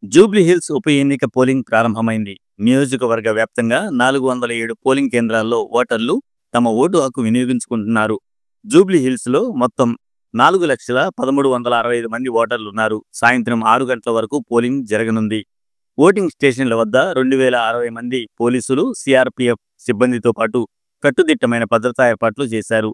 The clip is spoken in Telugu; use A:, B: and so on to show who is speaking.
A: జూబ్లీహిల్స్ ఉప ఎన్నిక పోలింగ్ ప్రారంభమైంది. నియోజకవర్గ వ్యాప్తంగా 407 పోలింగ్ కేంద్రాల్లో ఓటర్లు తమ ఓటు హక్కు వినియోగించుకుంటున్నారు. జూబ్లీహిల్స్లో మొత్తం 4,13,65 మంది ఓటర్లున్నారు. సాయంత్రం 6 గంటల వరకు పోలింగ్ జరగనుంది. ఓటింగ్ స్టేషన్ల వద్ద 2,060 మంది పోలీసులు, సిఆర్పీఎఫ్ సిబ్బందితో పాటు కట్టుదిట్టమైన భద్రతా ఏర్పాట్లు చేశారు.